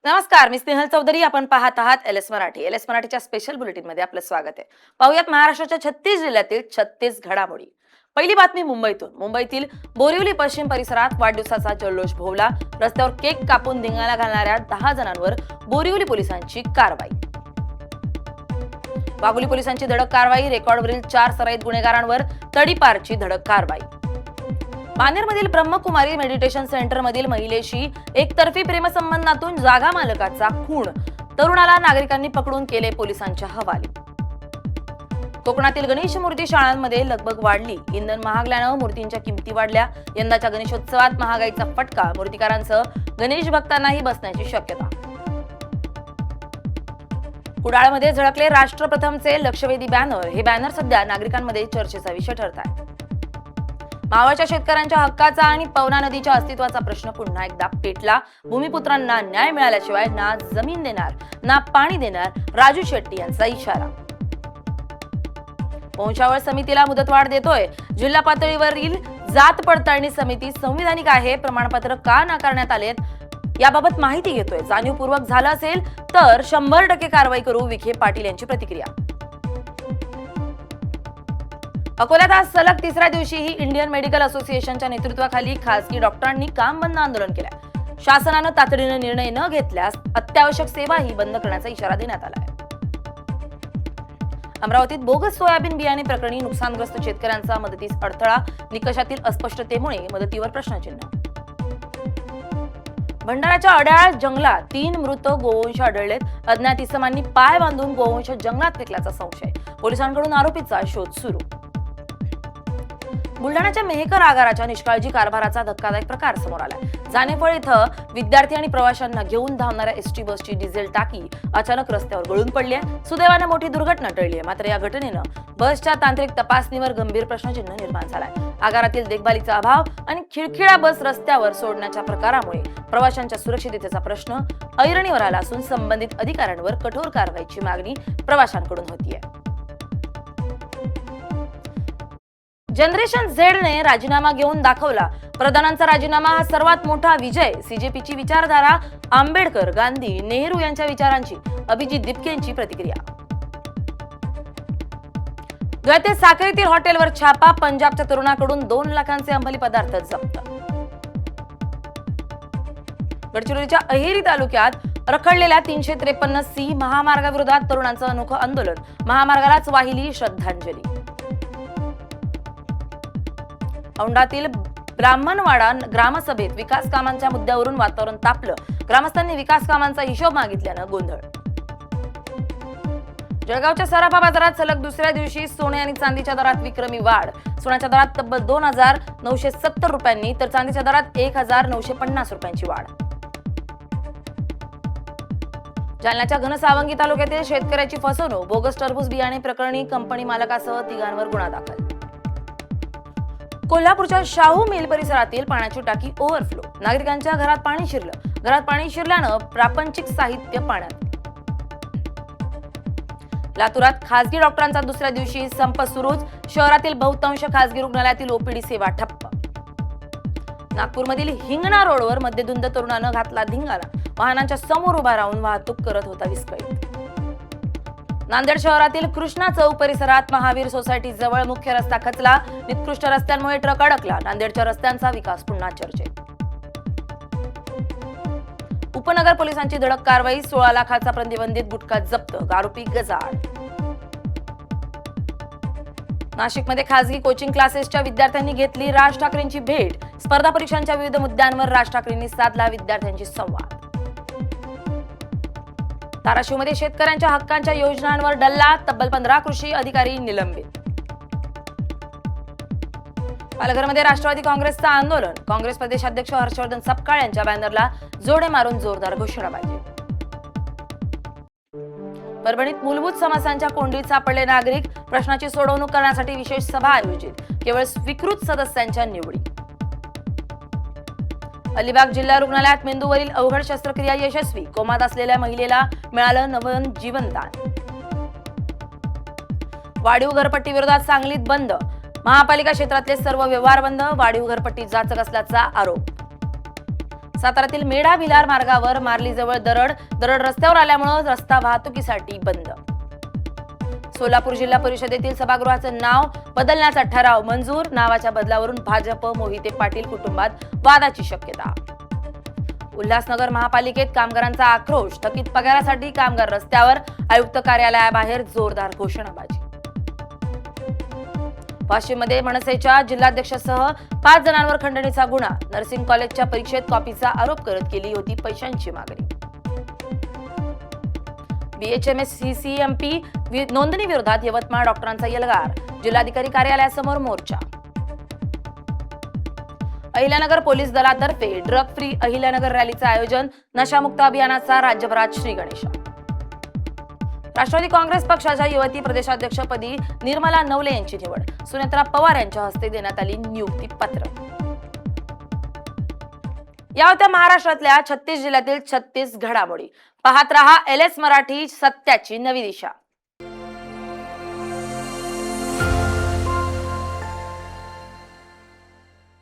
नमस्कार, मी स्नेहल चौधरी. आपण पाहत आहात एलएस मराठी. एलएस मराठीच्या स्पेशल बुलेटिन मध्ये आपलं स्वागत आहे. पाहूयात महाराष्ट्राच्या 36 जिल्ह्यातील 36 घडामोडी. पहिली बातमी मुंबईतून. मुंबईतील बोरिवली पश्चिम परिसरात वाढदिवसाचा जल्लोष भोवला. रस्त्यावर केक कापून धिंगाणा घालणाऱ्या 10 जणांवर बोरिवली पोलिसांची कारवाई. वाघोली पोलिसांची धडक कारवाई. रेकॉर्डवरील 4 सराईत गुन्हेगारांवर तडीपारची धडक कारवाई. मानेरमधील ब्रह्मकुमारी मेडिटेशन सेंटर मधील महिलेशी एकतर्फी प्रेमसंबंधातून जागा मालकाचा खून. तरुणाला नागरिकांनी पकडून केले पोलिसांच्या हवाली. कोकणातील गणेश मूर्ती शाळांमध्ये लगबग वाढली. इंधन महागल्यानं मूर्तींच्या किमती वाढल्या. यंदाच्या गणेशोत्सवात महागाईचा फटका मूर्तिकारांसह गणेश भक्तांनाही बसण्याची शक्यता. कुडाळमध्ये झळकले राष्ट्रप्रथमचे लक्षवेधी बॅनर. हे बॅनर सध्या नागरिकांमध्ये चर्चेचा विषय ठरत आहे. मावळच्या शेतकऱ्यांच्या हक्काचा आणि पवना नदीच्या अस्तित्वाचा प्रश्न पुन्हा एकदा पेटला. भूमिपुत्रांना न्याय मिळाल्याशिवाय ना जमीन देणार ना पाणी देणार, राजू शेट्टी यांचा इशारा. वंशावळ समितीला मुदतवाढ देतोय. जिल्हा पातळीवरील जात पडताळणी समिती संविधानिक आहे. प्रमाणपत्र का नाकारण्यात आलेत याबाबत माहिती घेतोय. जाणीवपूर्वक झालं असेल तर 100% कारवाई करू, विखे पाटील यांची प्रतिक्रिया. अकोल्यात आज सलग तिसऱ्या दिवशीही इंडियन मेडिकल असोसिएशनच्या नेतृत्वाखाली खासगी डॉक्टरांनी काम बंद आंदोलन केलं. शासनानं तातडीने निर्णय न घेतल्यास अत्यावश्यक सेवाही बंद करण्याचा इशारा देण्यात आला आहे. अमरावतीत बोगस सोयाबीन बियाणे प्रकरणी नुकसानग्रस्त शेतकऱ्यांचा मदतीस अडथळा. निकषातील अस्पष्टतेमुळे मदतीवर प्रश्नचिन्ह. भंडाऱ्याच्या अड्याळ जंगलात 3 मृत गोवंश आढळलेत. अज्ञात इसमांनी पाय बांधून गोवंश जंगलात फेकल्याचा संशय. पोलिसांकडून आरोपीचा शोध सुरू. बुलढाण्याच्या मेहकर आगाराच्या निष्काळजी कारभाराचा धक्कादायक प्रकार समोर आलाय. जानेफळ इथं विद्यार्थी आणि प्रवाशांना घेऊन धावणाऱ्या एसटी बसची डिझेल टाकी अचानक रस्त्यावर गळून पडली आहे. सुदैवानं मोठी दुर्घटना टळली आहे. मात्र या घटनेनं बसच्या तांत्रिक तपासणीवर गंभीर प्रश्नचिन्ह निर्माण झालाय. आगारातील देखभालीचा अभाव आणि खिळखिळा बस रस्त्यावर सोडण्याच्या प्रकारामुळे प्रवाशांच्या सुरक्षिततेचा प्रश्न ऐरणीवर आला असून संबंधित अधिकाऱ्यांवर कठोर कारवाईची मागणी प्रवाशांकडून होतीये. जनरेशन झेडने राजीनामा घेऊन दाखवला. प्रधानांचा राजीनामा हा सर्वात मोठा विजय. सीजेपीची विचारधारा आंबेडकर, गांधी, नेहरू यांच्या विचारांची. अभिजित दिपकेंची प्रतिक्रिया. धुळ्यातील साखरेतील हॉटेलवर छापा. पंजाबच्या तरुणाकडून 2 लाखांचे अंमली पदार्थ जप्त. गडचिरोलीच्या अहेरी तालुक्यात रखडलेल्या 353C महामार्गाविरोधात तरुणांचं अनोखं आंदोलन. महामार्गालाच वाहिली श्रद्धांजली. औंढातील ब्राह्मणवाडा ग्रामसभेत विकास कामांच्या मुद्द्यावरून वातावरण तापलं. ग्रामस्थांनी विकास कामांचा हिशोब मागितल्यानं गोंधळ. जळगावच्या सराफा बाजारात सलग दुसऱ्या दिवशी सोने आणि चांदीच्या दरात विक्रमी वाढ. सोन्याच्या दरात तब्बल 2,970 रुपयांनी तर चांदीच्या दरात 1,950 रुपयांची वाढ. जालन्याच्या घनसावंगी तालुक्यातील शेतकऱ्याची फसवणूक. बोगस टरबूज बियाणे प्रकरणी कंपनी मालकासह 3 गुन्हा दाखल. कोल्हापूरच्या शाहू मिल परिसरातील पाण्याची टाकी ओव्हरफ्लो. नागरिकांच्या घरात पाणी शिरलं. घरात पाणी शिरल्यानं प्रापंचिक साहित्य पाण्यात. लातूरात खासगी डॉक्टरांचा दुसऱ्या दिवशी संप सुरूच. शहरातील बहुतांश खासगी रुग्णालयातील ओपीडी सेवा ठप्प. नागपूरमधील हिंगणा रोडवर मध्यधुंद तरुणानं घातला धिंगाणा. वाहनांच्या समोर उभा राहून वाहतूक करत होता विस्कळीत. नांदेड शहरातील कृष्णा चौक परिसरात महावीर सोसायटी जवळ मुख्य रस्ता खचला. निकृष्ट रस्त्यांमुळे ट्रक अडकला. नांदेडच्या रस्त्यांचा विकास पुन्हा चर्चेत. उपनगर पोलिसांची धडक कारवाई. 16 लाखाचा प्रतिबंधित गुटखा जप्त. आरोपी गजाआड. नाशिकमध्ये खासगी कोचिंग क्लासेसच्या विद्यार्थ्यांनी घेतली राज ठाकरेंची भेट. स्पर्धा परीक्षांच्या विविध मुद्द्यांवर राज ठाकरेंनी साधला विद्यार्थ्यांशी संवाद. धाराशिवमध्ये शेतकऱ्यांच्या हक्कांच्या योजनांवर डल्ला. तब्बल 15 कृषी अधिकारी निलंबित. पालघरमध्ये राष्ट्रवादी काँग्रेसचं आंदोलन. काँग्रेस प्रदेशाध्यक्ष हर्षवर्धन सपकाळ यांच्या बॅनरला जोडे मारून जोरदार घोषणाबाजी. परभणीत मूलभूत समस्यांच्या कोंडीत सापडले नागरिक. प्रश्नाची सोडवणूक करण्यासाठी विशेष सभा आयोजित. केवळ स्वीकृत सदस्यांच्या निवडी. अलिबाग जिल्हा रुग्णालयात मेंदूवरील अवघड शस्त्रक्रिया यशस्वी. कोमात असलेल्या महिलेला मिळालं नवं जीवनदान. वाढीव घरपट्टी विरोधात सांगलीत बंद. महापालिका क्षेत्रातले सर्व व्यवहार बंद. वाढीव घरपट्टी जाचक असल्याचा आरोप. साताऱ्यातील मेढा भिलार मार्गावर मार्लीजवळ दरड रस्त्यावर आल्यामुळे रस्ता वाहतुकीसाठी बंद. सोलापूर जिल्हा परिषदेतील सभागृहाचं नाव बदलण्याचा ठराव मंजूर. नावाच्या बदलावरून भाजप मोहिते पाटील कुटुंबात वादाची शक्यता. उल्हासनगर महापालिकेत कामगारांचा आक्रोश. थकीत पगारासाठी कामगार रस्त्यावर. आयुक्त कार्यालयाबाहेर जोरदार घोषणाबाजी. वाशिममध्ये मनसेच्या जिल्हाध्यक्षासह 5 जणांवर खंडणीचा गुन्हा. नर्सिंग कॉलेजच्या परीक्षेत कॉपीचा आरोप करत केली होती पैशांची मागणी. BHMS-CCMP नोंदणी विरोधात यवतमाळ डॉक्टरांचा एल्गार. जिल्हाधिकारी कार्यालयासमोर मोर्चा. अहिल्यानगर पोलीस दलातर्फे ड्रग फ्री अहिल्यानगर रॅलीचं आयोजन. नशामुक्त अभियानाचा राज्यभरात श्रीगणेश. राष्ट्रवादी काँग्रेस पक्षाच्या युवती प्रदेशाध्यक्षपदी निर्मला नवले यांची निवड. सुनेत्रा पवार यांच्या हस्ते देण्यात आली नियुक्ती पत्र. या होत्या महाराष्ट्रातल्या 36 जिल्ह्यातील 36 घडामोडी. पाहत रहा LS मराठी, सत्याची नवी दिशा.